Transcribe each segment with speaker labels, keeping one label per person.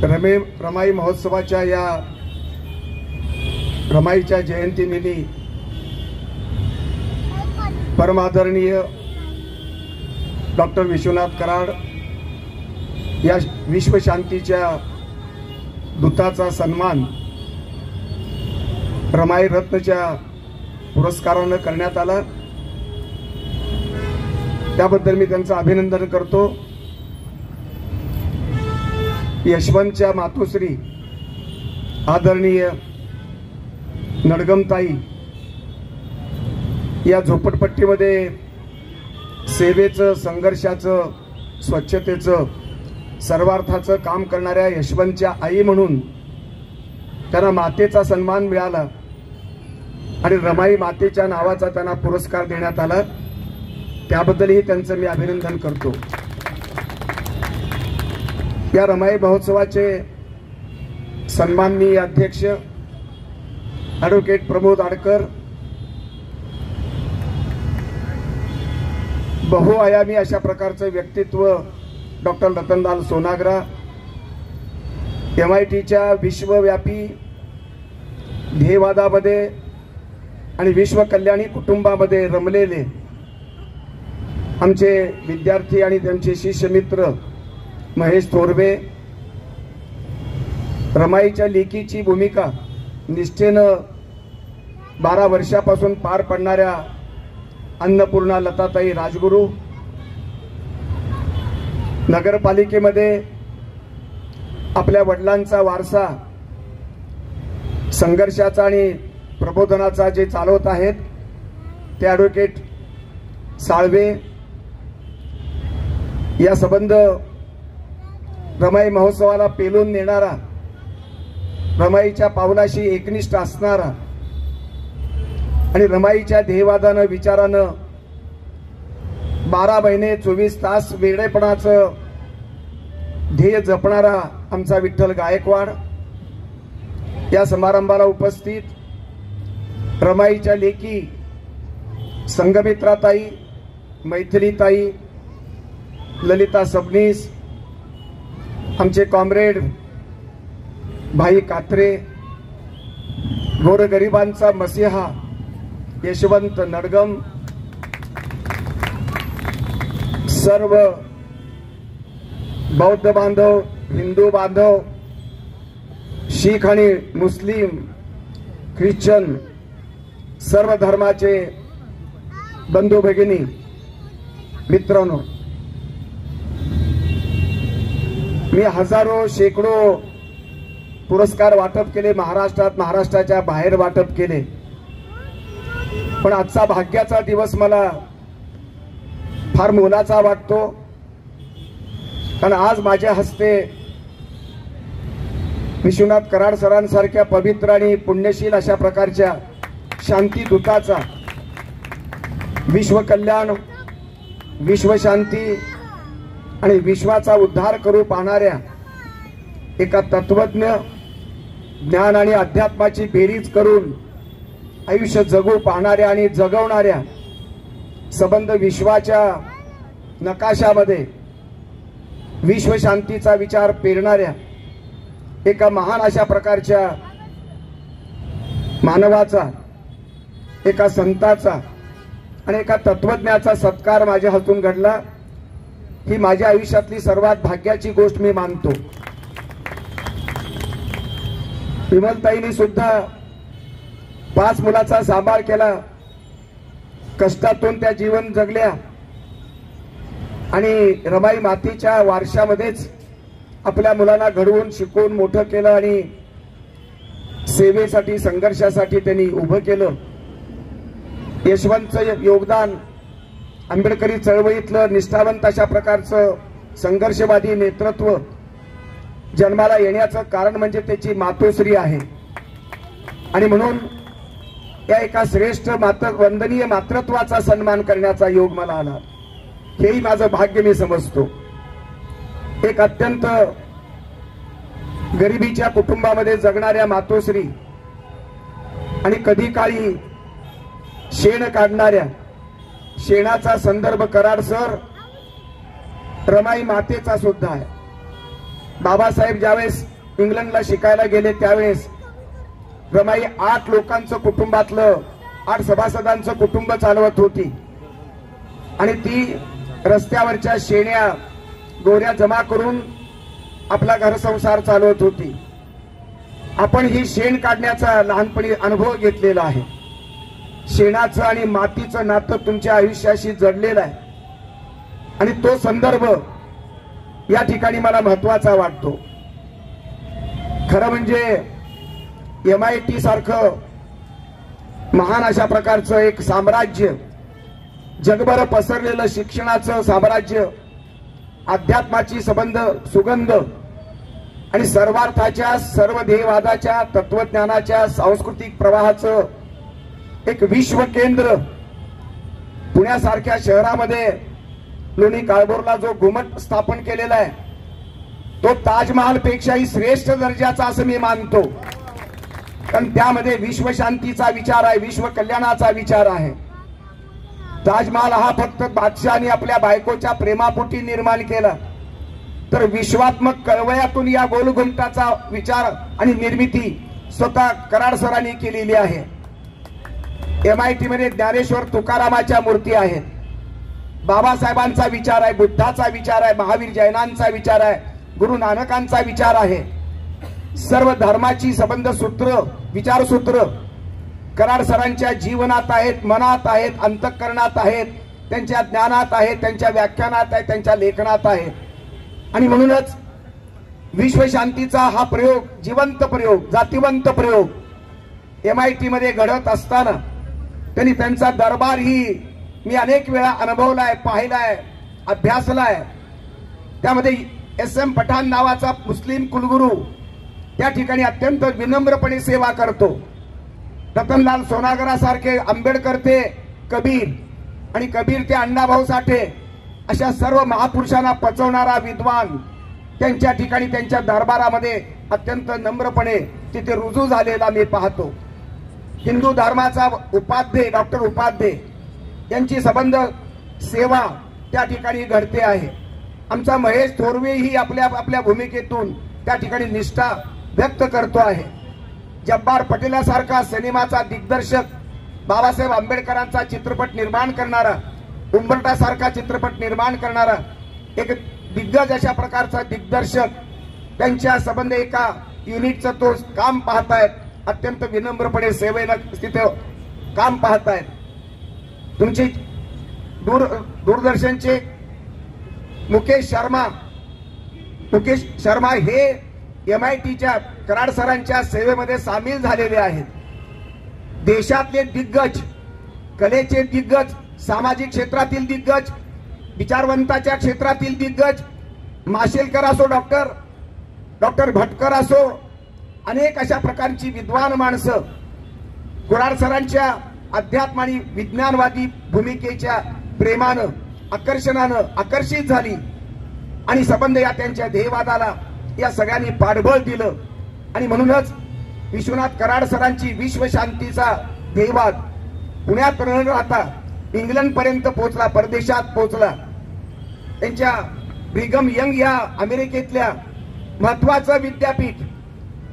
Speaker 1: रमाई महोत्सवाच्या या रमाईच्या जयंतीनिमित्त परमादरणीय डॉक्टर विश्वनाथ कराड या विश्वशांतीच्या दूताचा सन्मान रमाई रत्नच्या पुरस्काराने करण्यात आला। त्याबद्दल मी त्यांचं अभिनंदन करतो। यशवंतच्या मातोश्री आदरणीय नडगमताई या झोपडपट्टीमध्ये सेवेचं, संघर्षाचं, स्वच्छतेचं, सर्वार्थाचं काम करणाऱ्या यशवंतच्या आई म्हणून त्यांना मातेचा सन्मान मिळाला आणि रमाई मातेच्या नावाचा त्यांना पुरस्कार देण्यात आला। त्याबद्दलही त्यांचं मी अभिनंदन करतो। या रमाई महोत्सवाचे सन्माननीय अध्यक्ष ॲडव्होकेट प्रमोद आडकर, बहुआयामी अशा प्रकारचे व्यक्तित्व डॉक्टर रतनलाल सोनाग्रा, MITच्या विश्वव्यापी ध्येयवादामध्ये आणि विश्वकल्याणी कुटुंबामध्ये रमलेले आमचे विद्यार्थी आणि त्यांचे शिष्यमित्र महेश थोरवे, रमाईच्या लेकीची भूमिका निष्ठेनं 12 वर्षापासून पार पडणाऱ्या अन्नपूर्णा लताताई राजगुरू, नगरपालिकेमध्ये आपल्या वडिलांचा वारसा संघर्षाचा आणि प्रबोधनाचा जे चालवत आहेत ते ॲडव्होकेट साळवे, या संबंध रमाई महोत्सवाला पेलून नेणारा, रमाईच्या पावलाशी एकनिष्ठ असणारा आणि रमाईच्या ध्येयवादानं, विचारानं 12 महिने 24 तास वेगळेपणाचं ध्येय जपणारा आमचा विठ्ठल गायकवाड, या समारंभाला उपस्थित रमाईच्या लेकी संगमित्राताई, मैथिलीताई, ललिता सबनीस, आमचे कॉम्रेड भाई कात्रे, गोरगरिबांचा मसीहा यशवंत नडगम, सर्व बौद्ध बांधव, हिंदू बांधव, शीख आणि मुस्लिम, ख्रिश्चन, सर्व धर्माचे बंधू भगिनी, मित्रांनो, मी हजारो शेकडो पुरस्कार वाटप केले महाराष्ट्रात, महाराष्ट्राच्या बाहेर वाटप केले, पण आजचा भाग्याचा दिवस मला फार मोलाचा वाटतो। कारण आज माझ्या हस्ते विश्वनाथ कराड सरांसारख्या पवित्र आणि पुण्यशील अशा प्रकारच्या शांतीदूताचा, विश्वकल्याण, विश्वशांती आणि विश्वाचा उद्धार करू पाहणाऱ्या एका तत्वज्ञ, ज्ञान आणि अध्यात्माची बेरीज करून आयुष्य जगू पाहणाऱ्या आणि जगवणाऱ्या, संबंध विश्वाच्या नकाशामध्ये विश्वशांतीचा विचार पेरणाऱ्या एका महान अशा प्रकारच्या मानवाचा, एका संताचा आणि एका तत्वज्ञाचा सत्कार माझ्या हातून घडला, ही माझ्या आयुष्यातली सर्वात भाग्याची गोष्ट मी मानतो। विमलताईंनी सुद्धा 5 मुलाचा सांभाळ केला, कष्टातून त्या जीवन जगल्या आणि रमाई मातीच्या वारशामध्येच आपल्या मुलांना घडवून शिकवून मोठं केलं आणि सेवेसाठी, संघर्षासाठी त्यांनी उभं केलं। यशवंतचं योगदान, आंबेडकरी चळवळीतलं निष्ठावंत अशा प्रकारचं संघर्षवादी नेतृत्व जन्माला येण्याचं कारण म्हणजे त्याची मातोश्री आहे आणि म्हणून या एका श्रेष्ठ वंदनीय मातृत्वाचा सन्मान करण्याचा योग मला आला, हेही माझं भाग्य मी समजतो। एक अत्यंत गरिबीच्या कुटुंबामध्ये जगणाऱ्या मातोश्री आणि कधी काळी शेण काढणाऱ्या, शेणाचा संदर्भ कराड सर रमाई मातेचा सुद्धा आहे। बाबासाहेब ज्यावेळेस इंग्लंडला शिकायला गेले त्यावेळेस रमाई 8 लोकांचं कुटुंबातलं 8 सभासदांचं कुटुंब चालवत होती आणि ती रस्त्यावरच्या शेण्या गोऱ्या जमा करून आपला घरसंसार चालवत होती. आपण ही शेण काढण्याचा लहानपणी अनुभव घेतलेला आहे. शेणाचं आणि मातीचं नातं तुमच्या आयुष्याशी जडलेलं आहे आणि तो संदर्भ या ठिकाणी मला महत्वाचा वाटतो. खरं म्हणजे MIT सारखं महान अशा प्रकारचं एक साम्राज्य, जगभर पसरलेलं शिक्षणाचं साम्राज्य, अध्यात्माची संबंध सुगंध आणि सर्वार्थाच्या सर्व ध्येयवादाच्या तत्वज्ञानाच्या सांस्कृतिक प्रवाहाचं एक विश्व केंद्र पुण्यासारख्या शहरामध्ये लोणी काळभोरला जो घुमट स्थापन केलेला आहे तो ताजमहाल पेक्षाही श्रेष्ठ दर्जाचा असं मी मानतो. कारण त्यामध्ये विश्वशांतीचा विचार आहे, विश्व कल्याणाचा विचार आहे. ताजमहाल हा फक्त बादशहाने आपल्या बायकोच्या प्रेमापोटी निर्माण केला, तर विश्वात्मक कळवयातून या गोलघुमटाचा विचार आणि निर्मिती स्वतः कराड सरांनी केलेली आहे. MIT मध्ये ज्ञानेश्वर तुकारामाच्या मूर्ती आहेत, बाबासाहेबांचा विचार आहे, बुद्धाचा विचार आहे, महावीर जैनांचा विचार आहे, गुरु नानकांचा विचार आहे. सर्व धर्माची संबंध सूत्र विचारसूत्र कराड सरांच्या जीवनात आहेत, मनात आहेत, अंतःकरणात आहेत, त्यांच्या ज्ञानात आहेत, त्यांच्या व्याख्यानात आहेत, त्यांच्या लेखनात आहेत. आणि म्हणूनच विश्वशांतीचा हा प्रयोग, जिवंत प्रयोग, जातिवंत प्रयोग MIT मध्ये घडत असताना त्यांनी त्यांचा दरबार ही मी अनेक वेळा अनुभवलाय, पाहिलाय, अभ्यासलाय. त्यामध्ये SM पठाण नावाचा मुस्लिम कुलगुरू त्या ठिकाणी अत्यंत विनम्रपणे सेवा करतो. रतनलाल सोनागरासारखे आंबेडकर ते कबीर आणि कबीर ते अण्णाभाऊ साठे अशा सर्व महापुरुषांना पचवणारा विद्वान त्यांच्या ठिकाणी त्यांच्या दरबारामध्ये अत्यंत नम्रपणे तिथे रुजू झालेला मी पाहतो. हिंदू धर्माचा उपाध्ये डॉक्टर उपाध्ये यांची संबंध सेवा त्या ठिकाणी घडते आहे. आमचा महेश थोरवे ही आपल्या भूमिकेतून त्या ठिकाणी निष्ठा व्यक्त करतो आहे. जब्बार पटेलासारखा सिनेमाचा दिग्दर्शक, बाबासाहेब आंबेडकरांचा चित्रपट निर्माण करणारा, उंबरठा सारखा चित्रपट निर्माण करणारा एक दिग्गज अशा प्रकारचा दिग्दर्शक त्यांच्या संबंध एका युनिटचं तो काम पाहतायत, अत्यंत विनम्रपणे सेवेला तिथे काम पाहतायत. तुमची दूरदर्शनचे मुकेश शर्मा हे MITच्या कराड सरांच्या सेवेमध्ये सामील झालेले आहेत. देशातले दिग्गज, कलेचे दिग्गज, सामाजिक क्षेत्रातील दिग्गज, विचारवंताच्या क्षेत्रातील दिग्गज, माशेलकर असो, डॉक्टर भटकर असो, अनेक अशा प्रकारची विद्वान माणसं कराड सरांच्या अध्यात्म आणि विज्ञानवादी भूमिकेच्या प्रेमानं, आकर्षणानं आकर्षित झाली आणि संबंध या त्यांच्या ध्येयवादाला या सगळ्यांनी पाठबळ दिलं. आणि म्हणूनच विश्वनाथ कराड सरांची विश्वशांतीचा ध्येयवाद पुण्यात न राहता इंग्लंड पर्यंत पोहोचला, परदेशात पोहोचला. त्यांच्या ब्रिगम यंग या अमेरिकेतल्या महत्वाचं विद्यापीठ,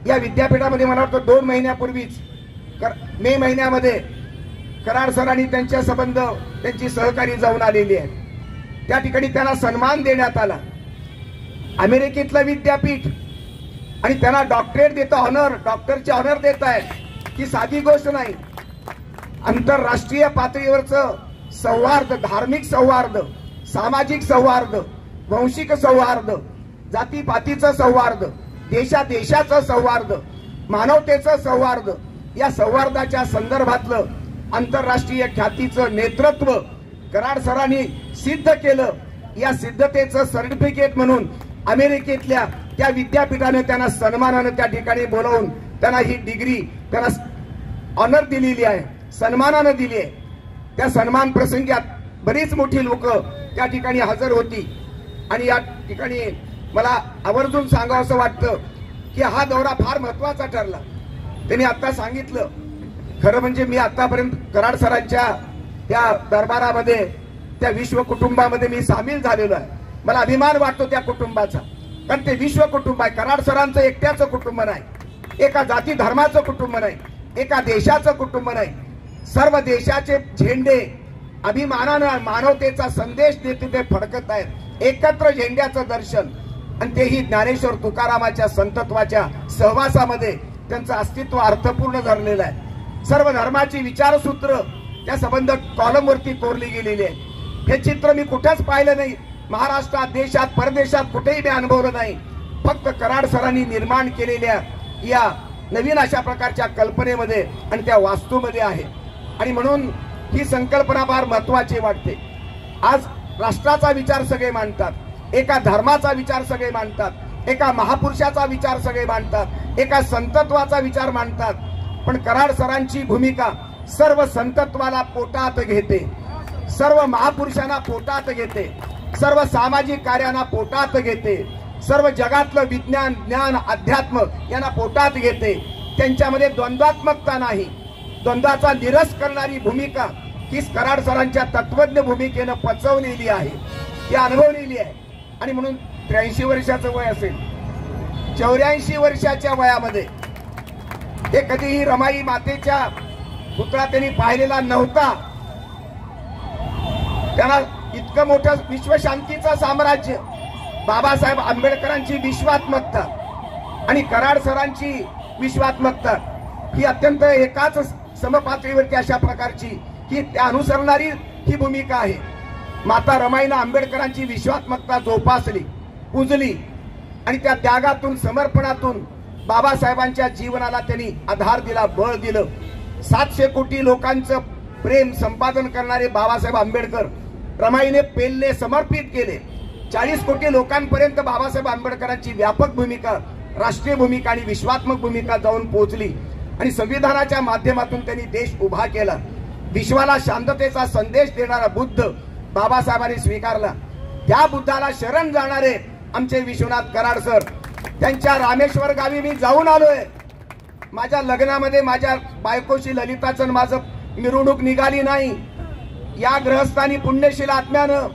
Speaker 1: या विद्यापीठामध्ये मला वाटतं 2 महिन्यापूर्वीच मे महिन्यामध्ये कराड सरांनी त्यांच्या संबंध त्यांची सहकारी जाऊन आलेली आहे. त्या ठिकाणी त्यांना सन्मान देण्यात आला. अमेरिकेतलं विद्यापीठ आणि त्यांना डॉक्टरेट देतं, ऑनर, डॉक्टरचे ऑनर देत आहेत ही साधी गोष्ट नाही. आंतरराष्ट्रीय पातळीवरचं सौहार्द, धार्मिक सौहार्द, सामाजिक सौहार्द, वंशिक सौहार्द, जातीपातीचं सौहार्द, देशाचं सौहार्द, मानवतेचं सौहार्द, या सौहार्दाच्या संदर्भातलं आंतरराष्ट्रीय ख्यातीचं नेतृत्व कराड सरांनी सिद्ध केलं. या सिद्धतेचं सर्टिफिकेट म्हणून अमेरिकेतल्या त्या विद्यापीठाने त्यांना सन्मानानं त्या ठिकाणी बोलावून त्यांना ही डिग्री, त्यांना ऑनर दिलेली आहे, सन्मानानं दिली आहे. त्या सन्मान प्रसंगी बरीच मोठी लोक त्या ठिकाणी हजर होती. आणि या ठिकाणी मला आवर्जून सांगावं असं वाटतं की हा दौरा फार महत्वाचा ठरला. त्यांनी आता सांगितलं, खरं म्हणजे मी आतापर्यंत कराड सरांच्या त्या दरबारामध्ये, त्या विश्व कुटुंबामध्ये मी सामील झालेलो आहे. मला अभिमान वाटतो त्या कुटुंबाचा. कारण ते विश्व कुटुंब आहे. कराड सरांचं एकट्याचं कुटुंब नाही, एका जाती धर्माचं कुटुंब नाही, एका देशाचं कुटुंब नाही. सर्व देशाचे झेंडे अभिमानानं मानवतेचा संदेश देते ते फडकत आहेत. एकत्र झेंड्याचं दर्शन, आणि तेही ज्ञानेश्वर तुकारामाच्या संतत्वाच्या सहवासामध्ये त्यांचं अस्तित्व अर्थपूर्ण धरलेलं आहे. सर्व धर्माची विचारसूत्र त्या संबंध कॉलमवरती कोरली गेलेली आहे. हे चित्र मी कुठेच पाहिलं नाही. महाराष्ट्रात, देशात, परदेशात कुठेही मी अनुभवलं नाही. फक्त कराड सरांनी निर्माण केलेल्या या नवीन अशा प्रकारच्या कल्पनेमध्ये आणि त्या वास्तूमध्ये आहे. आणि म्हणून ही संकल्पना फार महत्वाची वाटते. आज राष्ट्राचा विचार सगळे मांडतात, एका धर्माचा विचार सगळे मांडतात, एका महापुरुषाचा विचार सगळे मांडतात, एका संतत्वाचा विचार मांडतात. पण कराड सरांची भूमिका सर्व संतत्वाला पोटात घेते, सर्व महापुरुषांना पोटात घेते, सर्व सामाजिक कार्यांना पोटात घेते, सर्व जगातलं विज्ञान, ज्ञान, अध्यात्म यांना पोटात घेते. त्यांच्यामध्ये द्वंद्वात्मकता नाही. द्वंद्वाचा निरस करणारी भूमिका ही कराड सरांच्या तत्वज्ञ भूमिकेनं पचवलेली आहे, ती अनुभवलेली आहे. आणि म्हणून 83 वर्षाचं वय असेल, 84 वर्षाच्या वयामध्ये हे कधीही रमाई मातेच्या पुतळा त्यांनी पाहिलेला नव्हता. त्यांना इतकं मोठं विश्वशांतीचं साम्राज्य, बाबासाहेब आंबेडकरांची विश्वात्मकता आणि कराड सरांची विश्वात्मकता ही अत्यंत एकाच समपातळीवरती अशा प्रकारची ही त्या अनुसरणारी ही भूमिका आहे. माता रमाईनं आंबेडकरांची विश्वात्मकता जोपासली, पूजली आणि त्या त्यागातून, समर्पणातून बाबासाहेबांच्या जीवनाला त्यांनी आधार दिला, बळ दिलं. 700 कोटी लोकांचं प्रेम संपादन करणारे बाबासाहेब आंबेडकर रमाईने पेलले, समर्पित केले. 40 कोटी लोकांपर्यंत बाबासाहेब आंबेडकरांची व्यापक भूमिका, राष्ट्रीय भूमिका आणि विश्वात्मक भूमिका जाऊन पोहोचली. आणि संविधानाच्या माध्यमातून त्यांनी देश उभा केला. विश्वाला शांततेचा संदेश देणारा बुद्ध बाबासाहेबांनी स्वीकारला. त्या बुद्धाला शरण जाणारे आमचे विश्वनाथ कराड सर, त्यांच्या रामेश्वर गावी मी जाऊन आलोय. माझ्या लग्नामध्ये माझ्या बायकोशी ललिताचं माझं मिरवणूक निघाली नाही. या ग्रहस्थानी पुण्यशील आत्म्यानं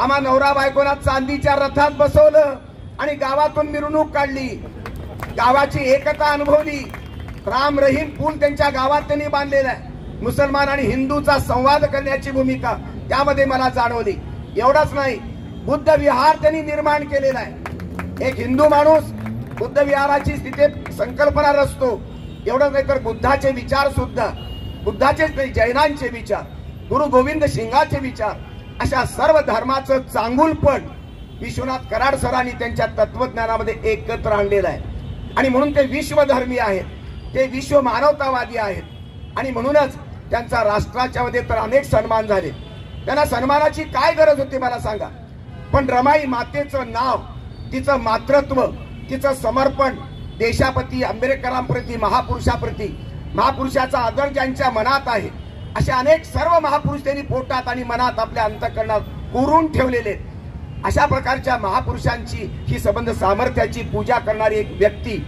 Speaker 1: आम्हा नवरा बायकोला चांदीच्या रथात बसवलं आणि गावातून मिरवणूक काढली, गावाची एकता अनुभवली. राम रहीम पूल त्यांच्या गावात त्यांनी बांधलेला आहे. मुसलमान आणि हिंदूचा संवाद करण्याची भूमिका त्यामध्ये मला जाणवली. एवढंच नाही, बुद्ध विहार त्यांनी निर्माण केलेला आहे. एक हिंदू माणूस बुद्ध विहाराची तिथे संकल्पना रचतो. एवढंच नाही तर बुद्धाचे विचार सुद्धा, बुद्धाचेच नाही, जैनांचे विचार, गुरु गोविंद सिंगाचे विचार, अशा सर्व धर्माचं चांगुलपण विश्वनाथ कराड सरांनी त्यांच्या तत्वज्ञानामध्ये एकत्र आणलेलं आहे. आणि म्हणून ते विश्वधर्मी आहेत, ते विश्व मानवतावादी आहेत. आणि म्हणूनच त्यांचा राष्ट्राच्या मध्ये तर अनेक सन्मान झाले. त्यांना सन्मानाची काय गरज होती मला सांगा. पण रमाई मातेचं नाव, तिचं मातृत्व, तिचं समर्पण देशाप्रती, आंबेडकरांप्रती, महापुरुषाप्रती, महापुरुषाचा आदर ज्यांच्या मनात आहे, अशा अनेक सर्व महापुरुष त्यांनी पोटात आणि मनात आपल्या अंतःकरणात कोरून ठेवलेले. अशा प्रकारच्या महापुरुषांची ही संबंध सामर्थ्याची पूजा करणारी एक व्यक्ती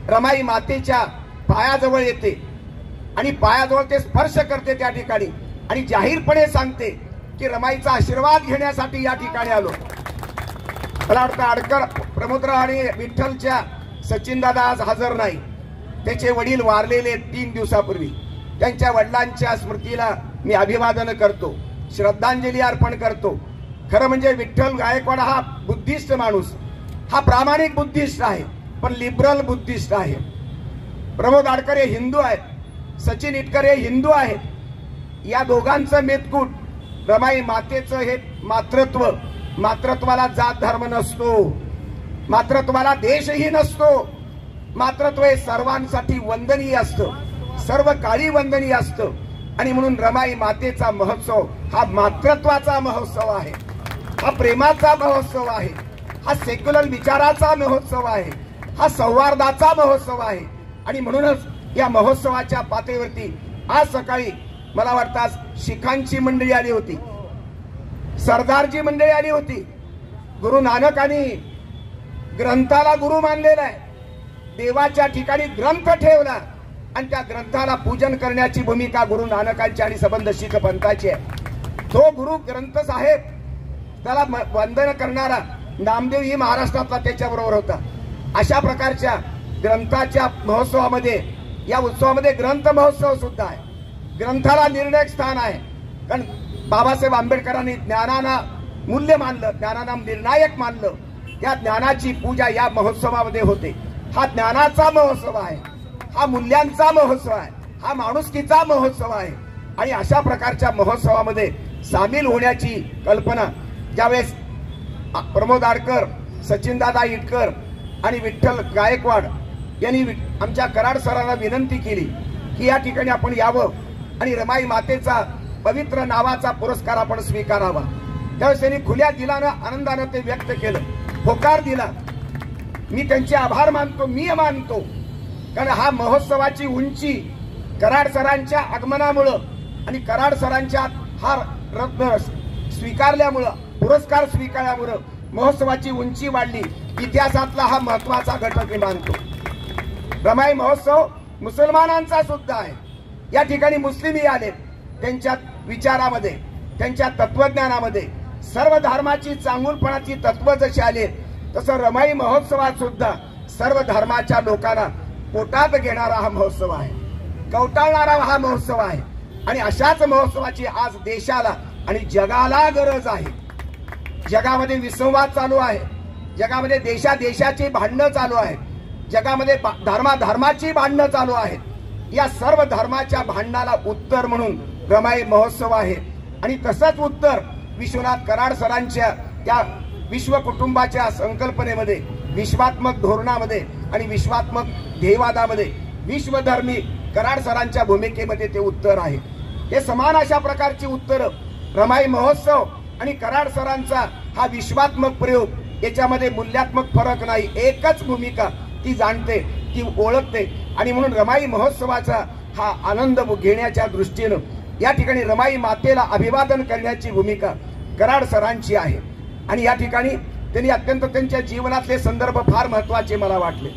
Speaker 1: रमाई मातेच्या पायाजवळ येते आणि पायाजवळ ते स्पर्श करते त्या ठिकाणी आणि जाहीरपणे सांगते की रमाईचा आशीर्वाद घेण्यासाठी या ठिकाणी आलो. मला वाटतं आडकर, प्रमोदराव आणि विठ्ठलच्या सचिन दादा आज हजर नाही. त्याचे वडील वारलेले 3 दिवसापूर्वी. त्यांच्या वडिलांच्या स्मृतीला मी अभिवादन करतो, श्रद्धांजली अर्पण करतो. खरं म्हणजे विठ्ठल गायकवाड हा बुद्धिस्ट माणूस, हा प्रामाणिक बुद्धिस्ट आहे, पण लिबरल बुद्धिस्ट आहे. प्रमोद आडकर हे हिंदू आहेत, सचिन इटकर हे हिंदू आहेत. या दोघांचं मेतकूट रमाई मातेचं हे मातृत्व, मातृत्वाला जात धर्म नसतो, मातृत्वाला देशही नसतो. मातृत्व हे सर्वांसाठी वंदनीय असतं, सर्व काळी वंदनीय असतं. आणि म्हणून रमाई मातेचा महोत्सव हा मातृत्वाचा महोत्सव आहे, हा प्रेमाचा महोत्सव आहे, हा सेक्युलर विचाराचा महोत्सव आहे, हा सौहार्दाचा महोत्सव आहे. आणि म्हणूनच या महोत्सवाच्या पातळीवरती आज सकाळी मला वाटतं आज शिखांची मंडळी आली होती, सरदारजी मंडळी आली होती. गुरु नानकांनी ग्रंथाला गुरु मानलेला आहे, देवाच्या ठिकाणी ग्रंथ ठेवला आणि त्या ग्रंथाला पूजन करण्याची भूमिका गुरु नानकांची आणि संबंध शीख पंथाची आहे. तो गुरु ग्रंथ साहेब, त्याला वंदन करणारा नामदेव ही महाराष्ट्रातला त्याच्याबरोबर होता. अशा प्रकारच्या ग्रंथाच्या महोत्सवामध्ये, या उत्सवामध्ये ग्रंथ महोत्सव सुद्धा आहे. ग्रंथाला निर्णायक स्थान आहे. कारण बाबासाहेब आंबेडकरांनी ज्ञानाला मूल्य मानलं, ज्ञानाला निर्णायक मानलं. त्या ज्ञानाची पूजा या महोत्सवामध्ये होते. हा ज्ञानाचा महोत्सव आहे, हा मूल्यांचा महोत्सव आहे, हा माणुसकीचा महोत्सव आहे. आणि अशा प्रकारच्या महोत्सवामध्ये सामील होण्याची कल्पना ज्यावेळेस प्रमोद आडकर, सचिनदादा इटकर आणि विठ्ठल गायकवाड यांनी आमच्या कराड सरांना विनंती केली की या ठिकाणी आपण यावं आणि रमाई मातेचा पवित्र नावाचा पुरस्कार आपण स्वीकारावा, त्यावेळेस त्यांनी खुल्या दिलानं आनंदानं ते व्यक्त केलं, होकार दिला. मी त्यांचे आभार मानतो, मी मानतो. कारण हा महोत्सवाची उंची कराड सरांच्या आगमनामुळं आणि कराड सरांच्या हा रत्न स्वीकारल्यामुळं, पुरस्कार स्वीकारल्यामुळं महोत्सवाची उंची वाढली. इतिहासातला हा महत्वाचा घटक मी मानतो. रमाई महोत्सव मुसलमानांचा सुद्धा आहे. या ठिकाणी मुस्लिमही आले. त्यांच्या विचारामध्ये, त्यांच्या तत्वज्ञानामध्ये सर्व धर्माची चांगुलपणाची तत्व जशी आले, तसं रमाई महोत्सवात सुद्धा सर्व धर्माच्या लोकांना पोटात घेणारा हा महोत्सव आहे, कवटाळणारा हा महोत्सव आहे. आणि अशाच महोत्सवाची आज देशाला आणि जगाला गरज आहे. जगामध्ये विसंवाद चालू आहे, जगामध्ये देशादेशाची भांडणं चालू आहेत, जगामध्ये धर्माची भांडणं चालू आहेत. या सर्व धर्माच्या भांडणाला उत्तर म्हणून रमाई महोत्सव आहे. आणि तसंच उत्तर विश्वनाथ कराड सरांच्या त्या विश्व कुटुंबाच्या संकल्पनेमध्ये, विश्वात्मक धोरणामध्ये आणि विश्वात्मक ध्येयवादामध्ये विश्वधर्मी कराड सरांच्या भूमिकेमध्ये ते उत्तर आहे. हे समान अशा प्रकारची उत्तर रमाई महोत्सव आणि कराड सरांचा हा विश्वात्मक प्रयोग, याच्यामध्ये मूल्यात्मक फरक नाही, एकच भूमिका ती जाणते, ती ओळखते. आणि म्हणून रमाई महोत्सवाचा हा आनंद घेण्याच्या दृष्टीनं या ठिकाणी रमाई मातेला अभिवादन करण्याची भूमिका कराड सरांची आहे. आणि या ठिकाणी त्यांनी अत्यंत त्यांच्या जीवनातले संदर्भ फार महत्वाचे मला वाटले.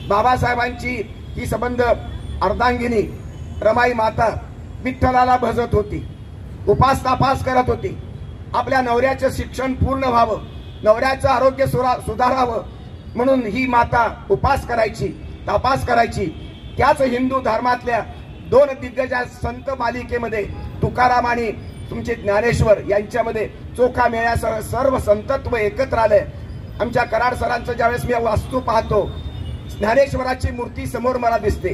Speaker 1: बाबासाहेबांची ही संबंध अर्धांगिनी रमाई माता विठ्ठलाला भजत होती, उपास तापास करत होती. आपल्या नवऱ्याचं शिक्षण पूर्ण व्हावं, नवऱ्याचं आरोग्य सुधारावं म्हणून ही माता उपास करायची, तापास करायची. त्याच हिंदू धर्मातल्या दोन दिग्गज संत मालिकेमध्ये तुकाराम आणि तुमचे ज्ञानेश्वर यांच्यामध्ये चोखा मिळण्यासह सर्व संतत्व एकत्र आलंय. आमच्या कराड सरांचं ज्यावेळेस मी वास्तू पाहतो, ज्ञानेश्वराची मूर्ती समोर मला दिसते.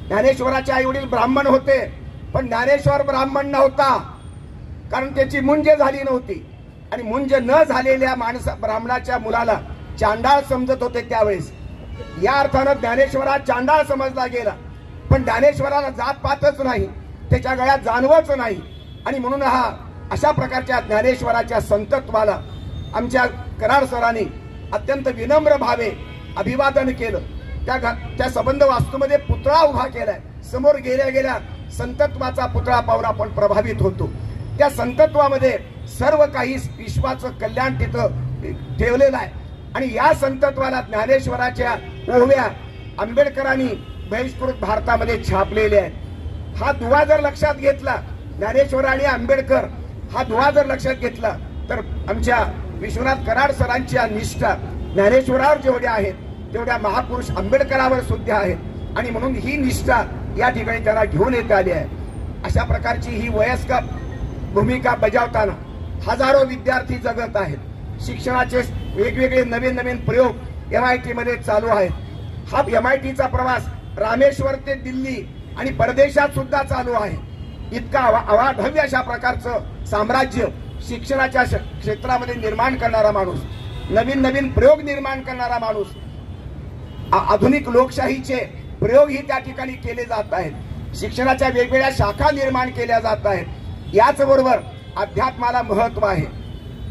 Speaker 1: ज्ञानेश्वराचे आई वडील ब्राह्मण होते, पण ज्ञानेश्वर ब्राह्मण नव्हता, कारण त्याची मुंज झाली नव्हती. आणि मुंज न झालेल्या ब्राह्मणाच्या मुलाला चांडाळ समजत होते त्यावेळेस. या अर्थानं ज्ञानेश्वरा चांडाळ समजला गेला, पण ज्ञानेश्वराला जात पातच नाही, त्याच्या गळ्यात जाणवच नाही. आणि म्हणून हा अशा प्रकारच्या ज्ञानेश्वराच्या संतत्वाला आमच्या कराड सरांनी अत्यंत विनम्र भावे अभिवादन केलं. त्या संबंध वास्तूमध्ये पुतळा उभा केलाय. समोर गेल्या गेल्या संतत्वाचा पुतळा पाहून आपण प्रभावित होतो. त्या संतत्वामध्ये सर्व काही विश्वाचं कल्याण तिथं ठेवलेलं आहे. आणि या संतत्वाला ज्ञानेश्वराच्या ओव्या आंबेडकरांनी बहिष्कृत भारतामध्ये छापलेल्या आहेत. हा दुवा जर लक्षात घेतला, ज्ञानेश्वर आणि आंबेडकर हा दुवा जर लक्षात घेतला, तर आमच्या विश्वनाथ कराड सरांच्या निष्ठा ज्ञानेश्वरावर जेवढ्या आहेत तेवढ्या महापुरुष आंबेडकरावर सुद्धा आहेत. आणि म्हणून ही निष्ठा या ठिकाणी त्यांना घेऊन येत आली आहे. अशा प्रकारची ही वयस्कर भूमिका बजावताना हजारो विद्यार्थी जगत आहेत. शिक्षणाचे वेगवेगळे नवीन नवीन प्रयोग MIT मध्ये चालू आहेत. हा MITचा प्रवास रामेश्वर ते दिल्ली आणि परदेशात सुद्धा चालू आहे. इतका अवाढव्य अशा प्रकारचं साम्राज्य शिक्षणाच्या क्षेत्रामध्ये निर्माण करणारा माणूस, नवीन नवीन प्रयोग निर्माण करणारा माणूस, आधुनिक लोकशाहीचे प्रयोगही त्या ठिकाणी केले जात आहेत. शिक्षणाच्या वेगवेगळ्या शाखा निर्माण केल्या जात आहेत. याच बरोबर अध्यात्माला महत्व आहे.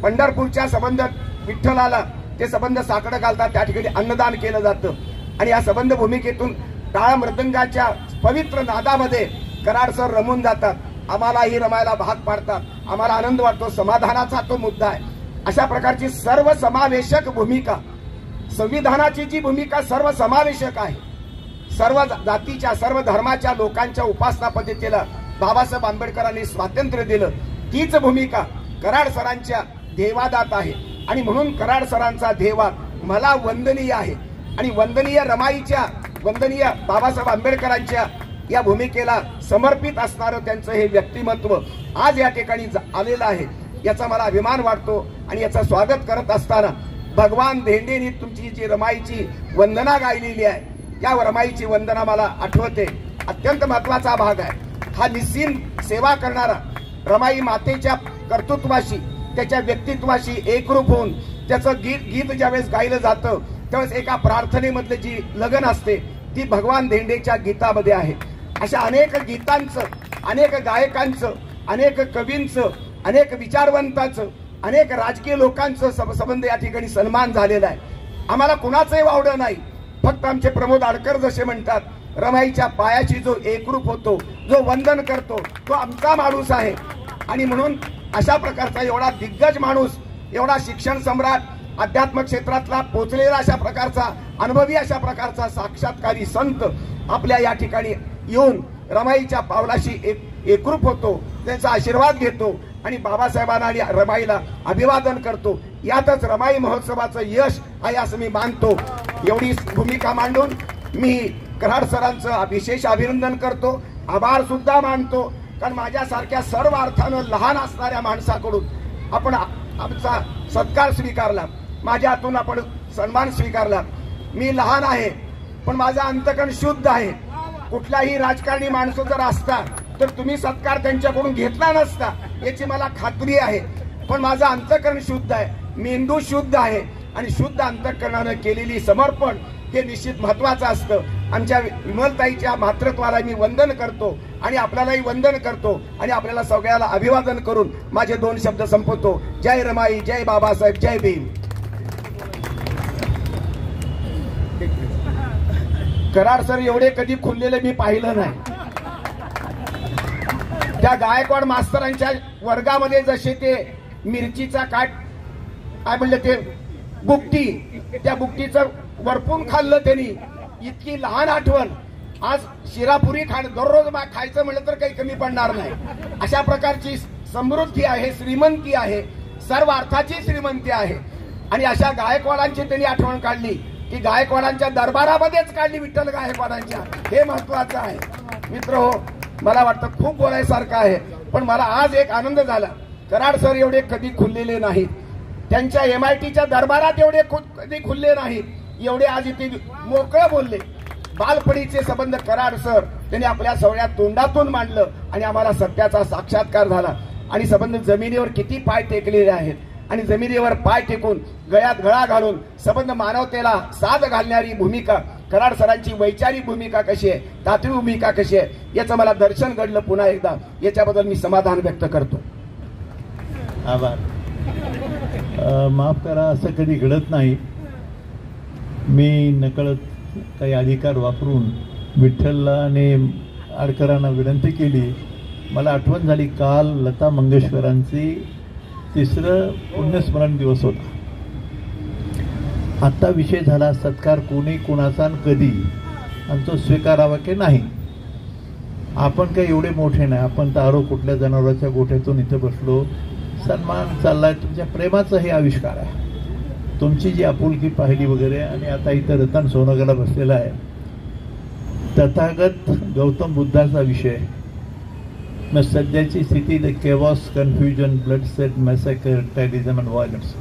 Speaker 1: पंढरपूरच्या संबंध विठ्ठलाला ते संबंध साकडं घालतात, त्या ठिकाणी अन्नदान केलं जातं. आणि या संबंध भूमिकेतून टाळ मृदंगाच्या पवित्र नादामध्ये कराड सर रमून जातात. आम्हालाही रमायला भाग पाडतात. आम्हाला आनंद वाटतो. समाधानाचा तो मुद्दा आहे. अशा प्रकारची सर्व समावेशक भूमिका, संविधानाची जी भूमिका सर्व समावेशक आहे, सर्व जातीच्या सर्व धर्माच्या लोकांच्या उपासना पद्धतीला बाबासाहेब आंबेडकरांनी स्वातंत्र्य दिलं, तीच भूमिका कराड सरांच्या ध्येयवादात आहे. आणि म्हणून कराड सरांचा ध्येयवाद मला वंदनीय आहे आणि वंदनीय रमाईच्या, वंदनीय बाबासाहेब आंबेडकरांच्या या भूमिकेला समर्पित असणारं त्यांचं हे व्यक्तिमत्व आज या ठिकाणी आलेलं आहे, याचा मला अभिमान वाटतो. आणि याचं स्वागत करत असताना भगवान धेंडेंनी तुमची जी रमाईची वंदना गायलेली आहे, या रमाईची वंदना मला आठवते. अत्यंत महत्वाचा भाग आहे हा. निस्सीम सेवा करणारा रमाई मातेच्या कर्तृत्वाशी, त्याच्या व्यक्तित्वाशी एकरूप होऊन त्याचं गीत ज्यावेळेस गायलं जातं त्यावेळेस एका प्रार्थनेमधले जी लगन असते ती भगवान धेंडेच्या गीतामध्ये आहे. अशा अनेक गीतांचं, अनेक गायकांचं, अनेक कवींचं, अनेक विचारवंतांचं, अनेक राजकीय लोकांचं संबंध या ठिकाणी सन्मान झालेला आहे. आम्हाला कुणाचंही वावडं नाही. फक्त आमचे प्रमोद आडकर जसे म्हणतात, रमाईच्या पायाशी जो एकरूप होतो, जो वंदन करतो, तो आमचा माणूस आहे. आणि म्हणून अशा प्रकारचा एवढा दिग्गज माणूस, एवढा शिक्षण सम्राट, अध्यात्म क्षेत्रातला पोचलेला अशा प्रकारचा, अनुभवी अशा प्रकारचा साक्षात्कारी संत आपल्या या ठिकाणी येऊन रमाईच्या पावलाशी एकरूप होतो, त्यांचा आशीर्वाद घेतो आणि बाबासाहेबांना आणि रमाईला अभिवादन करतो. यातच रमाई महोत्सवाचं यश आहे असं मी मानतो. एवढी भूमिका मांडून मी कराड सरांचं विशेष अभिनंदन करतो, आभार सुद्धा मानतो. कारण माझ्यासारख्या सर्व अर्थानं लहान असणाऱ्या माणसाकडून आपण आमचा सत्कार स्वीकारला, माझ्या हातून आपण सन्मान स्वीकारला. मी लहान आहे पण माझा अंतकरण शुद्ध आहे. कुठलाही राजकारणी माणसं जर असता तर तुम्ही सत्कार त्यांच्याकडून घेतला नसता याची मला खात्री आहे. पण माझं अंतकरण शुद्ध आहे, मेंदू शुद्ध आहे आणि शुद्ध अंतकरणानं केलेली समर्पण हे निश्चित महत्वाचं असतं. आमच्या विमलताईच्या मातृत्वाला मी वंदन करतो आणि आपल्यालाही वंदन करतो आणि आपल्याला सगळ्याला अभिवादन करून माझे 2 शब्द संपवतो. जय रमाई, जय बाबासाहेब, जय भीम. कराड सर एवढे कधी खुललेले मी पाहिलं नाही. त्या गायकवाड मास्तरांच्या वर्गामध्ये जसे ते मिरचीचा काट काय म्हणले ते बुकटी, त्या बुकटीचं वरपून खाल्लं त्यांनी. इतकी लहान आठवण. आज शिरापुरी दररोज खायचं म्हणलं तर काही कमी पडणार नाही. अशा प्रकारची समृद्धी आहे, श्रीमंती आहे, सर्व अर्थाची श्रीमंती आहे. आणि अशा गायकवाडांची त्यांनी आठवण काढली की गायकवाडांच्या दरबारामध्येच काढली, विठ्ठल गायकवाडांच्या. हे महत्वाचं आहे मित्र हो. मला वाटतं खूप बोलायसारखं आहे पण मला आज एक आनंद झाला. कराड सर एवढे कधी खुललेले नाहीत, त्यांच्या MITच्या दरबारात एवढे कधी खुलले नाहीत, एवढे आज इथे मोकळं बोलले. बालपणीचे संबंध कराड सर त्यांनी आपल्या सगळ्या तोंडातून मांडलं आणि आम्हाला सत्याचा साक्षात्कार झाला. आणि संबंध जमिनीवर किती पाय टेकलेले आहेत आणि जमिनीवर पाय टेकून गळ्यात गळा घालून संबंध मानवतेला साथ घालणारी भूमिका कराड सरांची वैचारिक भूमिका कशी आहे, तात्विक भूमिका कशी आहे याचं मला दर्शन घडलं पुन्हा एकदा. याच्याबद्दल मी समाधान व्यक्त करतो.
Speaker 2: आभार. माफ करा, असं कधी घडत नाही. मी नकळत काही अधिकार वापरून विठ्ठलला आणि आडकरांना विनंती केली. मला आठवण झाली काल लता मंगेशकरांची 3रं पुण्यस्मरण दिवस होता. आत्ता विषय झाला सत्कार कोणी कोणाचा कधी, आणि तो स्वीकारावा की नाही. आपण काही एवढे मोठे नाही, आपण तारो कुठल्या जनावराच्या गोठ्यातून इथे बसलो. सन्मान चाललाय, तुमच्या प्रेमाचा हे आविष्कार आहे. तुमची जी आपुलकी पाहिली वगैरे. आणि आता इथं रतन सोनगरला बसलेला आहे. तथागत गौतम बुद्धाचा विषय. मग सध्याची स्थिती the chaos, confusion, bloodshed, massacre, terrorism and violence,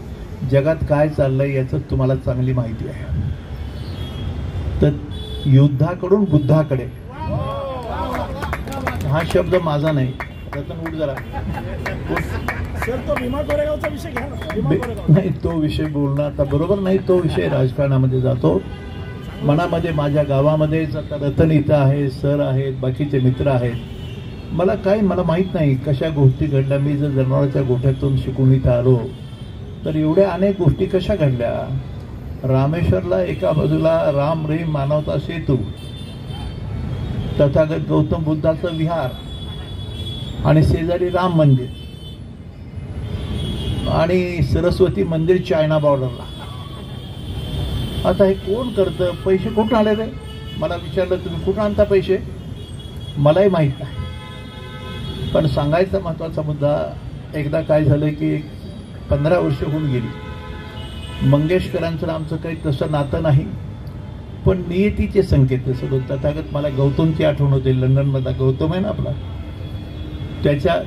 Speaker 2: जगात काय चाललंय याचं तुम्हाला चांगली माहिती आहे. तर युद्धाकडून बुद्धाकडे हा शब्द माझा नाही. रतन उठ जरा. नाही, तो विषय बोलणं आता बरोबर नाही. तो विषय राजकारणामध्ये जातो. मनामध्ये माझ्या गावामध्ये आता रतन इथं आहे, सर आहेत, बाकीचे मित्र आहेत. मला माहीत नाही कशा गोष्टी घडल्या. मी जर जनावरांच्या गोठ्यातून शिकून इथं आलो तर एवढ्या अनेक गोष्टी कशा घडल्या. रामेश्वरला एका बाजूला राम रहीम मानवता सेतू, तथागत गौतम बुद्धाचं विहार आणि शेजारी राम मंदिर आणि सरस्वती मंदिर चायना बॉर्डरला. आता हे कोण करतं? पैसे कुठून आले रे? मला विचारलं तुम्ही कुठून आणता पैसे? मलाही माहीत नाही. पण सांगायचा महत्त्वाचा मुद्दा, एकदा काय झालं की 15 वर्ष होऊन गेली. मंगेशकरांचं आमचं काही तसं नातं नाही, पण नियतीचे संकेत जसं तथागत मला गौतमची आठवण होते. लंडनमधला गौतम आहे ना आपला,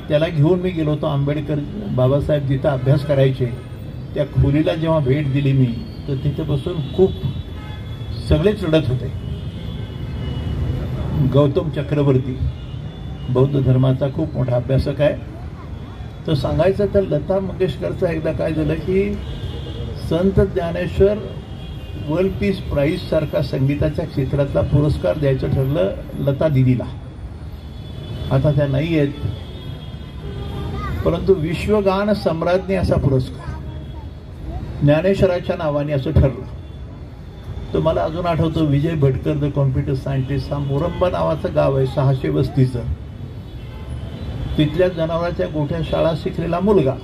Speaker 2: त्याला घेऊन मी गेलो होतो. आंबेडकर बाबासाहेब जिथं अभ्यास करायचे त्या खोलीला जेव्हा भेट दिली मी, तर तिथे बसून खूप सगळेच रडत होते. गौतम चक्रवर्ती बौद्ध धर्माचा खूप मोठा अभ्यासक आहे. तर सांगायचं तर लता मंगेशकरचं एकदा काय झालं की संत ज्ञानेश्वर वर्ल्ड पीस प्राईज सारखा संगीताच्या क्षेत्रातला पुरस्कार द्यायचं ठरलं लता दिदीला. आता त्या नाही आहेत, परंतु विश्वगान सम्राज्ञी असा पुरस्कार ज्ञानेश्वराच्या नावाने असं ठरलं. तर मला अजून आठवतं Vijay Bhatkar the computer scientist, हा मोरंबा नावाचं गाव आहे 600 वस्तीचं. तिथल्या जनावरांच्या गोठ्या शाळा शिकलेला मुलगा,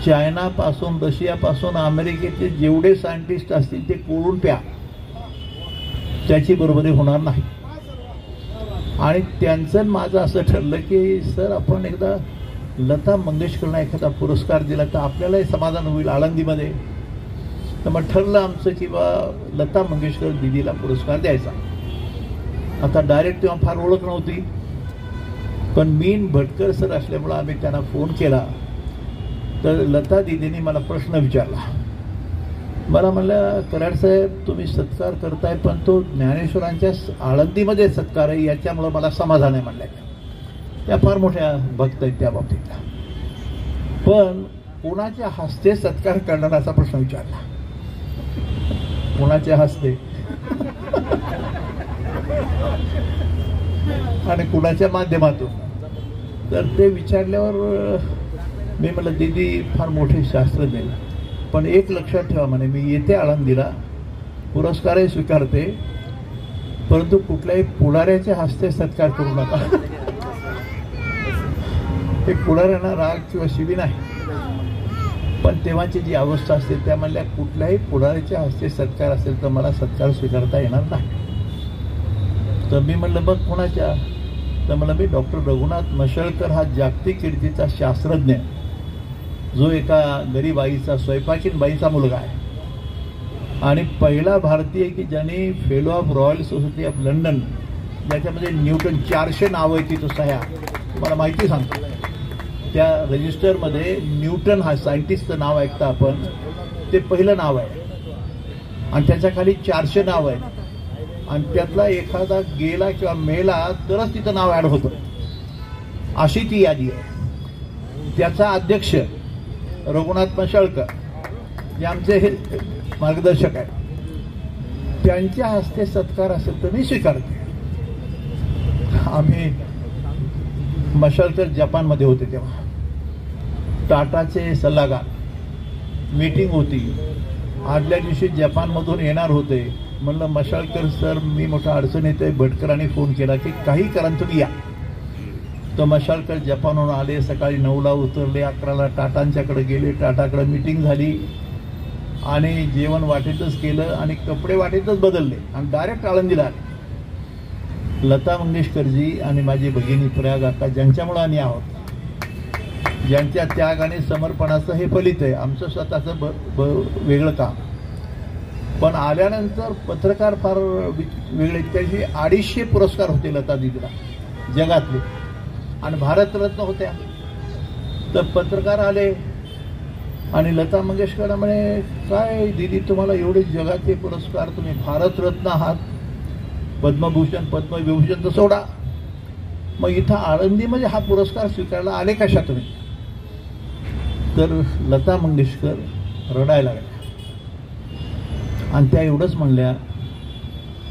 Speaker 2: चायनापासून रशियापासून अमेरिकेतले जेवढे सायंटिस्ट असतील ते कोळून प्या, त्याची बरोबरी होणार नाही. आणि त्यांचं माझं असं ठरलं की सर आपण एकदा लता मंगेशकरला एखादा पुरस्कार दिला तर आपल्यालाही समाधान होईल आळंदीमध्ये. तर मग ठरलं आमचं की बा लता मंगेशकर दिदीला पुरस्कार द्यायचा. आता डायरेक्ट तेव्हा फार ओळख नव्हती, पण मीन भटकर सर असल्यामुळं आम्ही त्यांना फोन केला. तर लता दिदींनी मला प्रश्न विचारला. मला म्हणलं कराड साहेब तुम्ही सत्कार करताय, पण तो ज्ञानेश्वरांच्या आळंदीमध्ये सत्कार आहे याच्यामुळं मला समाधान आहे म्हणलं. त्या फार मोठ्या भक्त आहेत त्या बाबतीतला, पण कोणाच्या हस्ते सत्कार करणार असा प्रश्न विचारला. कोणाच्या हस्ते आणि कुणाच्या माध्यमातून. तर ते विचारल्यावर मी म्हटलं दीदी फार मोठे शास्त्रज्ञ, पण एक लक्षात ठेवा म्हणे मी येते आळंदीला, पुरस्कारही स्वीकारते, परंतु कुठल्याही पुढाऱ्याच्या हस्ते सत्कार करू नका. ते पुढाऱ्यांना राग किंवा शिवी नाही, पण तेव्हाची जी अवस्था असते त्या म्हणल्या कुठल्याही पुढाऱ्याच्या हस्ते सत्कार असेल तर मला सत्कार स्वीकारता येणार नाही. तर मी म्हणलं बघ कोणाच्या, तर मला मी डॉक्टर रघुनाथ मशेलकर हा जागतिक कीर्तीचा शास्त्रज्ञ, जो एका गरीब आईचा स्वयंपाकीन बाईचा मुलगा आहे आणि पहिला भारतीय की ज्यांनी fellow of royal society of London, ज्याच्यामध्ये न्यूटन 400 नाव आहे तिथं सह्या, तुम्हाला माहिती सांगतो. त्या रजिस्टरमध्ये न्यूटन हा सायंटिस्टचं नाव ऐकता आपण, ते पहिलं नाव आहे आणि त्याच्या खाली 400 नाव आहेत आणि त्यातला एखादा गेला किंवा मेला तरच तिथं नाव ॲड होतं, अशी ती यादी आहे. त्याचा अध्यक्ष रघुनाथ मशेलकर जे आमचे हे मार्गदर्शक आहेत, त्यांच्या हस्ते सत्कार असेल तर मी स्वीकारते. आम्ही मशेलकर जपानमध्ये होते तेव्हा, टाटाचे सल्लागार, मीटिंग होती, आदल्या दिवशी जपानमधून येणार होते. म्हणलं मशेलकर सर मी मोठा अडचणीत आहे, भटकरांनी फोन केला की काही करा तुम्ही या. तर मशेलकर जपानहून आले, सकाळी 9ला उतरले, 11ला टाटांच्याकडे गेले, टाटाकडे मीटिंग झाली आणि जेवण वाटेतच केलं आणि कपडे वाटेतच बदलले आणि डायरेक्ट आळंदीला आले. लता मंगेशकरजी आणि माझी भगिनी प्रयाग अक्का ज्यांच्यामुळे आम्ही आहोत, ज्यांच्या त्याग आणि समर्पणाचं हे फलित आहे. आमचं स्वतःचं वेगळं काम, पण आल्यानंतर पत्रकार फार वेगळे. त्याचे 250 पुरस्कार होते लता दिदीला जगातले आणि भारतरत्न होत्या. तर पत्रकार आले आणि लता मंगेशकर म्हणे काय दीदी तुम्हाला एवढे जगातले पुरस्कार, तुम्ही भारतरत्न आहात, पद्मभूषण पद्मविभूषण तर सोडा, मग इथं आळंदीमध्ये हा पुरस्कार स्वीकारला आले कशा तुम्ही. तर लता मंगेशकर रडायला लागल्या आणि त्या एवढंच म्हणल्या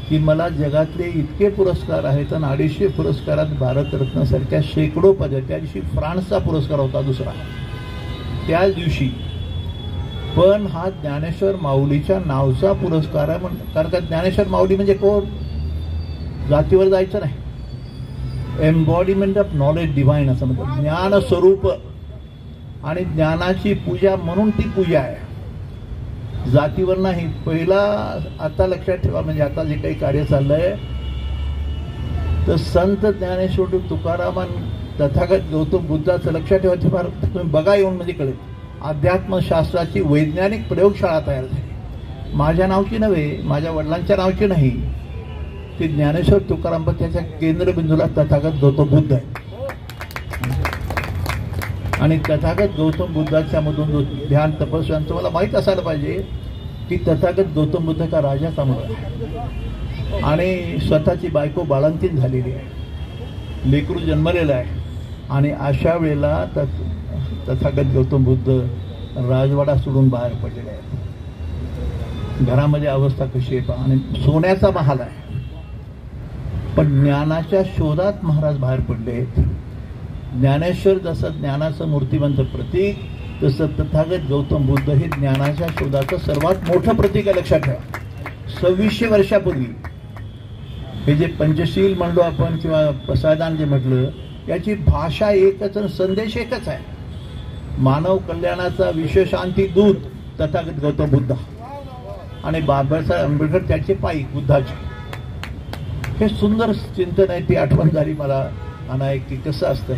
Speaker 2: की मला जगातले इतके पुरस्कार आहेत आणि 250 पुरस्कारात भारतरत्नासारख्या शेकडो पदं. त्या दिवशी फ्रान्सचा पुरस्कार होता दुसरा त्याच दिवशी, पण हा ज्ञानेश्वर माऊलीच्या नावचा पुरस्कार आहे. कारण का ज्ञानेश्वर माऊली म्हणजे कोण, जातीवर जायचं नाही, एम्बॉडीमेंट ऑफ नॉलेज डिव्हाइन असं म्हणतात. ज्ञान स्वरूप आणि ज्ञानाची पूजा म्हणून ती पूजा आहे, जातीवर नाही. पहिला आता लक्षात ठेवा, म्हणजे आता जे काही कार्य चाललंय तर संत ज्ञानेश्वर तुकाराम तथागत गौतम बुद्धाचं लक्षात ठेवा. तुम्ही बघा येऊन म्हणजे कळेल. अध्यात्मशास्त्राची वैज्ञानिक प्रयोगशाळा तयार झाली. माझ्या नावची नव्हे, माझ्या वडिलांच्या नावची नाही, ती ज्ञानेश्वर तुकाराम पण त्याच्या केंद्रबिंदूला तथागत गौतम बुद्ध आहे. आणि तथागत गौतम बुद्धाच्या मधून जो ध्यान तपस्या, तुम्हाला माहीत असायला पाहिजे की तथागत गौतम बुद्ध का राजाचा मुलगा आहे आणि स्वतःची बायको बाळंतीण झालेली आहे, लेकरू जन्मलेला आहे. आणि अशा वेळेला तथागत गौतम बुद्ध राजवाडा सोडून बाहेर पडलेले आहेत. घरामध्ये अवस्था कशी आहे आणि सोन्याचा महाल आहे, पण ज्ञानाच्या शोधात महाराज बाहेर पडले आहेत. ज्ञानेश्वर जसं ज्ञानाचं मूर्तिमंत प्रतीक, तसं तथागत गौतम बुद्ध हे ज्ञानाच्या शोधाचं सर्वात मोठं प्रतीक आहे. लक्षात ठेवा, 2600 वर्षापूर्वी हे जे पंचशील म्हणलो आपण किंवा पसायदान जे म्हटलं, याची भाषा एकच आणि संदेश एकच आहे. मानव कल्याणाचा विश्वशांती दूत तथागत गौतम बुद्ध आणि बाबासाहेब आंबेडकर त्याचे पायी बुद्धाचे. हे सुंदर चिंतन आहे. ती आठवण झाली मला अनायक की कसं असतं.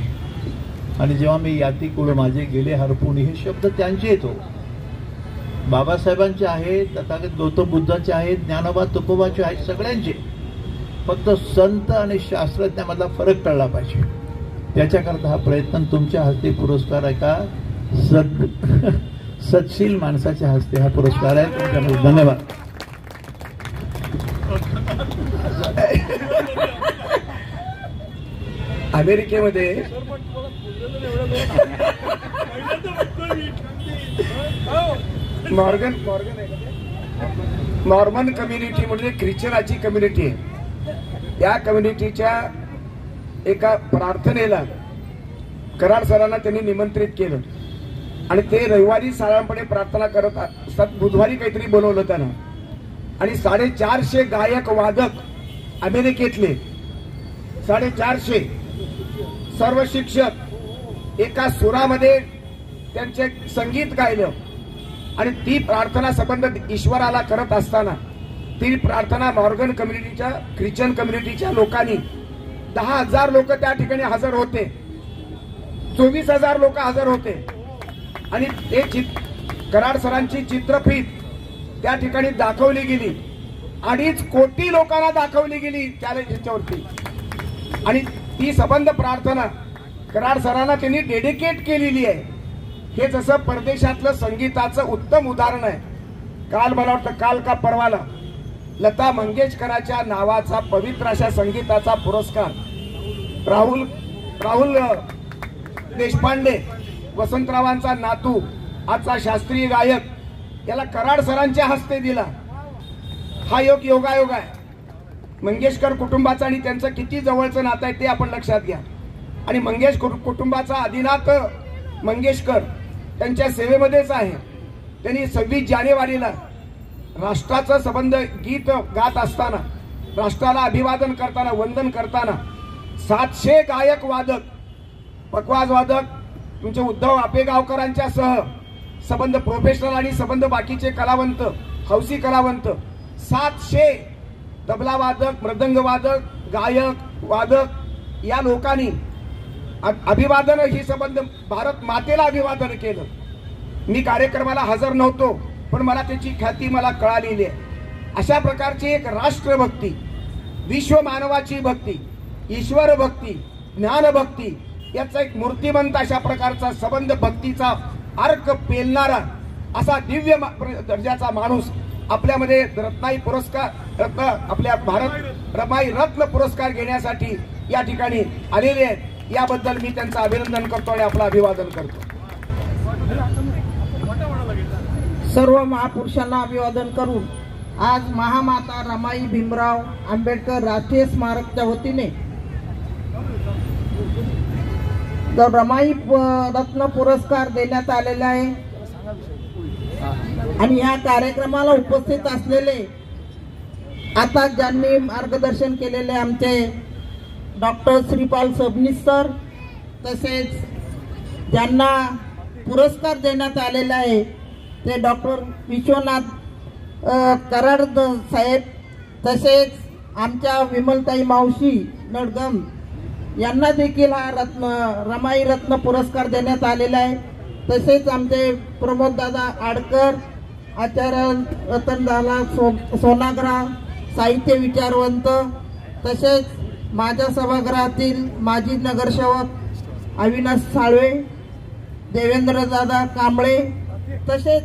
Speaker 2: आणि जेव्हा मी याती कुळ माझे गेले हरपून, हे शब्द त्यांचे येतो, बाबासाहेबांचे आहेत, तथागत गौतम बुद्धाचे आहेत, ज्ञानोबा तुकोबाचे आहेत, सगळ्यांचे. फक्त संत आणि शास्त्रज्ञामधला फरक कळला पाहिजे. त्याच्याकरता हा प्रयत्न. तुमच्या हस्ते पुरस्कार आहे का सत्शील माणसाच्या हस्ते हा पुरस्कार आहे. तुमच्यामध्ये धन्यवाद.
Speaker 1: अमेरिकेमध्ये मॉर्मन कम्युनिटी म्हणजे ख्रिश्चनाची कम्युनिटी आहे. त्या कम्युनिटीच्या एका प्रार्थनेला कराड सरांना त्यांनी निमंत्रित केलं आणि ते रविवारी साधारणपणे प्रार्थना करत असतात. बुधवारी काहीतरी बोलवलं त्यांना आणि 450 गायक वादक अमेरिकेतले 450 सर्व शिक्षक एका सुरामध्ये त्यांचे संगीत गायलं. आणि ती प्रार्थना संबंध ईश्वराला करत असताना ती प्रार्थना मॉर्गन कम्युनिटीच्या ख्रिश्चन कम्युनिटीच्या लोकांनी 10,000 लोक त्या ठिकाणी हजर होते, 24,000 लोक हजर होते. आणि ते कराड सरांची चित्रफीत त्या ठिकाणी दाखवली गेली. 2.5 कोटी लोकांना दाखवली गेली त्याच्यावरती. आणि ती संबंध प्रार्थना कराड सरांना त्यांनी डेडिकेट केलेली आहे. हे जसं परदेशातलं संगीताचं उत्तम उदाहरण आहे. काल मला वाटतं काल का परवाला लता मंगेशकरांच्या नावाचा पवित्र अशा संगीताचा पुरस्कार राहुल देशपांडे, वसंतरावांचा नातू, आजचा शास्त्रीय गायक, याला कराड सरांच्या हस्ते दिला. हा योगायोग आहे. मंगेशकर कुटुंबाचा आणि त्यांचं किती जवळचं नातं आहे ते आपण लक्षात घ्या. आणि कुटुंबाचा आदिनाथ मंगेशकर त्यांच्या सेवेमध्येच आहे. त्यांनी 26 जानेवारीला राष्ट्राचा संबंध गीत गात असताना, राष्ट्राला अभिवादन करताना, वंदन करताना 700 गायक वादक, पकवाज वादक, तुमचे उद्धव आपेगावकरांच्या सह संबंध प्रोफेशनल आणि संबंध बाकीचे कलावंत, हौसी कलावंत 700 तबला वादक, मृदंग वादक, गायक वादक या लोकांनी अभिवादन ही संबंध भारत मातेला अभिवादन केलं. मी कार्यक्रमाला हजर नव्हतो पण मला त्याची ख्याती मला कळालेली आहे. अशा प्रकारची एक राष्ट्रभक्ती, विश्व मानवाची भक्ती, ईश्वर भक्ती, ज्ञान भक्ती याचा एक मूर्तिमंत अशा प्रकारचा संबंध भक्तीचा अर्क पेलणारा असा दिव्य दर्जाचा माणूस आपल्यामध्ये रत्नाई पुरस्कार आपल्या भारत रमाई रत्न पुरस्कार घेण्यासाठी या ठिकाणी आलेले आहेत. याबद्दल मी त्यांचं अभिनंदन करतो आणि आपलं अभिवादन करतो.
Speaker 3: सर्व महापुरुषांना अभिवादन करून आज महामाता रमाई भीमराव आंबेडकर राष्ट्रीय स्मारकच्या वतीने रमाई रत्न पुरस्कार देण्यात आलेला आहे. आणि या कार्यक्रमाला उपस्थित असलेले आता ज्यांनी मार्गदर्शन केलेले आमचे डॉक्टर श्रीपाल सबनीस सर, तसेच ज्यांना पुरस्कार देण्यात आलेला आहे ते डॉक्टर विश्वनाथ कराड साहेब, तसेच आमच्या विमलताई मावशी नडगम यांना देखील हा रमाई रत्न पुरस्कार देण्यात आलेला आहे. तसेच आमचे प्रमोद दादा आडकर, आचार्य रतनदादा सोनाग्रा, साहित्य विचारवंत, तसेच माझ्या सभागृहातील माजी नगरसेवक अविनाश साळवे, देवेंद्र दादा कांबळे, तसेच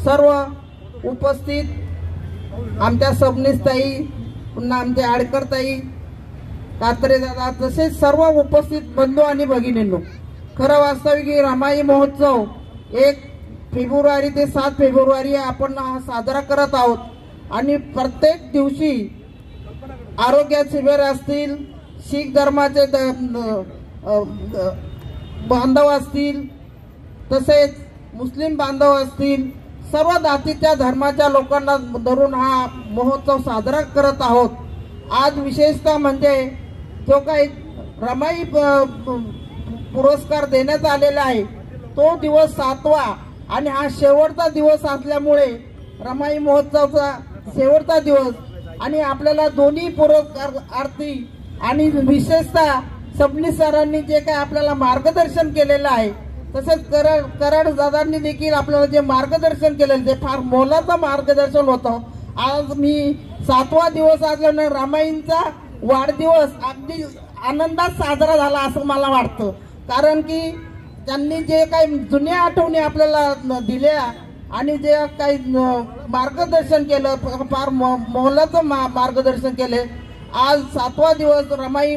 Speaker 3: सर्व उपस्थित आमच्या सबनीसताई, पुन्हा आमचे आडकरताई, कात्रे दादा, तसेच सर्व उपस्थित बंधू आणि भगिनींनो, खरं वास्तविक रमाई महोत्सव 1 फेब्रुवारी ते 7 फेब्रुवारी आपण साजरा करत आहोत आणि प्रत्येक दिवशी आरोग्य शिबिर असतील, शीख धर्माचे बांधव असतील, तसेच मुस्लिम बांधव असतील, सर्व जातीच्या धर्माच्या लोकांना धरून हा महोत्सव साजरा करत आहोत। आज विशेषतः म्हणजे जो काही रमाई पुरस्कार देण्यात आलेला आहे तो दिवस 7वा आणि हा शेवटचा दिवस असल्यामुळे रमाई महोत्सवचा शेवटचा दिवस आणि आपल्याला दोन्ही पुरस्कारार्थी आणि विशेषतः सबनीस सरांनी जे काही आपल्याला मार्गदर्शन केलेलं आहे, तसेच कराड दादांनी देखील आपल्याला जे मार्गदर्शन केलेलं ते फार मोलाचं मार्गदर्शन होतं। आज मी 7वा दिवस असल्याने रमाईंचा वाढदिवस अगदी आनंदात साजरा झाला असं मला वाटतं, कारण की त्यांनी जे काही जुन्या आठवणी आपल्याला दिल्या आणि जे काही मार्गदर्शन केलं, फार मोलाचं मार्गदर्शन केले। आज 7वा दिवस रमाई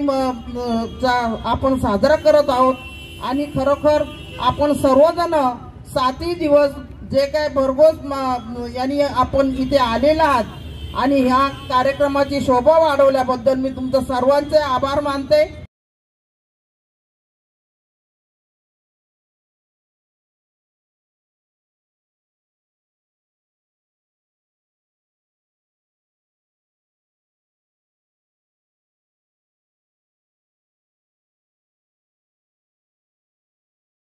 Speaker 3: चा आपण साजरा करत आहोत आणि खरोखर आपण सर्वजण 7ही दिवस जे काय भरघोस यांनी आपण इथे आलेला आहात आणि ह्या कार्यक्रमाची शोभा वाढवल्याबद्दल मी तुमचं सर्वांचे आभार मानते।